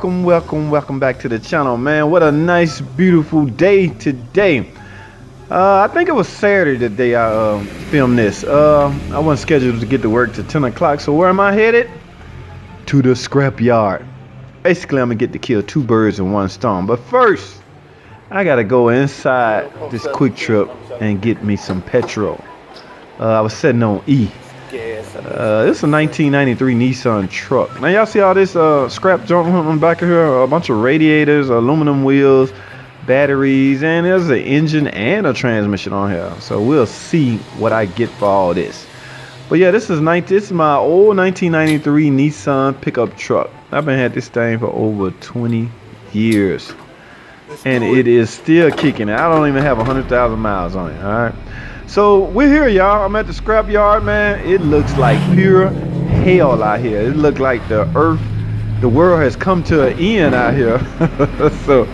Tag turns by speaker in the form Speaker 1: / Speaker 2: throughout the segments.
Speaker 1: welcome back to the channel, man. What a nice, beautiful day today. I think it was Saturday the day I filmed this. I wasn't scheduled to get to work till 10 o'clock, so where am I headed? To the scrap yard. Basically, I'm gonna get to kill two birds in one stone. But first, I gotta go inside this Quick Trip and get me some petrol. I was sitting on E. This is a 1993 Nissan truck. Now y'all see all this scrap junk on the back of here? A bunch of radiators, aluminum wheels, batteries, and there's an engine and a transmission on here. So we'll see what I get for all this. But yeah, this is my old 1993 Nissan pickup truck. I've been had this thing for over 20 years. And it is still kicking. I don't even have 100,000 miles on it, all right? So we're here, y'all. I'm at the scrap yard, man. It looks like pure hell out here. It looks like the world has come to an end out here. So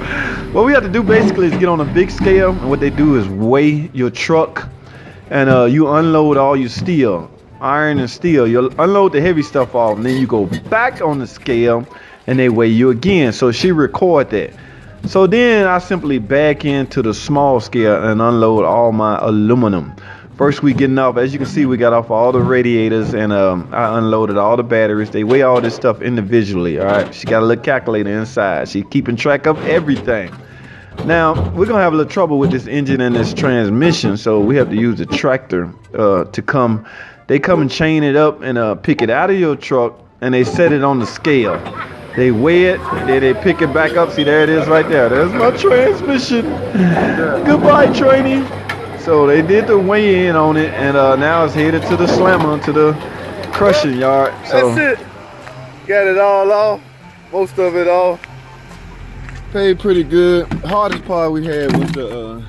Speaker 1: what we have to do basically is get on a big scale, and what they do is weigh your truck, and you unload all your steel, iron and steel. You unload the heavy stuff off, and then you go back on the scale, and they weigh you again. So she record that. So then I simply back into the small scale and unload all my aluminum. First we getting off, as you can see, we got off all the radiators, and I unloaded all the batteries. They weigh all this stuff individually, all right? She got a little calculator inside. She's keeping track of everything. Now, we're gonna have a little trouble with this engine and this transmission, so we have to use the tractor to come. They come and chain it up and pick it out of your truck, and they set it on the scale. They weigh it, then they pick it back up. See, there it is right there. There's my transmission. Goodbye, training. So they did the weigh in on it, and now it's headed to the slammer, to the crushing yard. So
Speaker 2: that's it. Got it all off, most of it off. Paid pretty good. Hardest part we had was the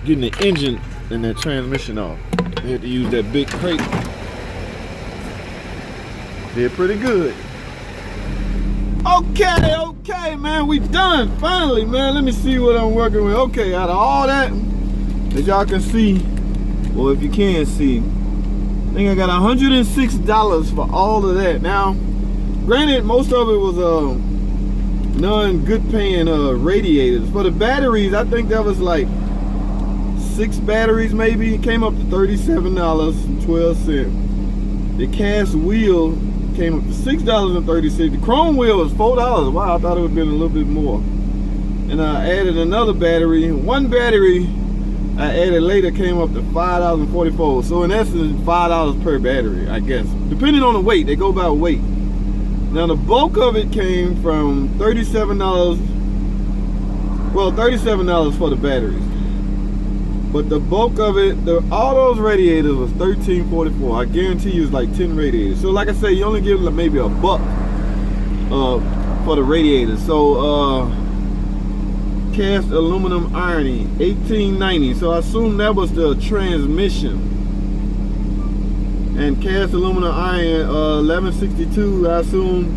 Speaker 2: getting the engine and the transmission off. We had to use that big crate. Did pretty good. Okay, man, we done finally, man. Let me see what I'm working with. Okay, out of all that, as y'all can see, well, if you can see, I think I got $106 for all of that. Now, granted, most of it was non-good paying radiators. For the batteries, I think that was like 6 batteries maybe. It came up to $37.12. The cast wheel came up to $6.30. The chrome wheel was $4. Wow, I thought it would have been a little bit more. And I added another battery. One battery I added later came up to $5.44. So in essence, $5 per battery, I guess. Depending on the weight, they go by weight. Now the bulk of it came from $37. Well, $37 for the batteries. But the bulk of it, all those radiators was $13.44. I guarantee you it's like 10 radiators. So like I say, you only give like maybe $1 for the radiators. So cast aluminum ironing, $18.90. So I assume that was the transmission. And cast aluminum iron, $11.62. I assume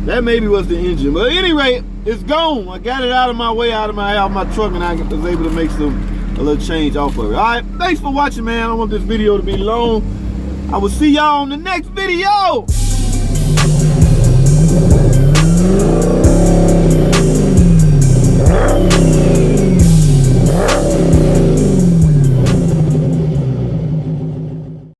Speaker 2: that maybe was the engine. But at any rate, it's gone. I got it out of my way, out of my truck, and I was able to make a little change off of it. All right, thanks for watching, man. I don't want this video to be long. I will see y'all on the next video.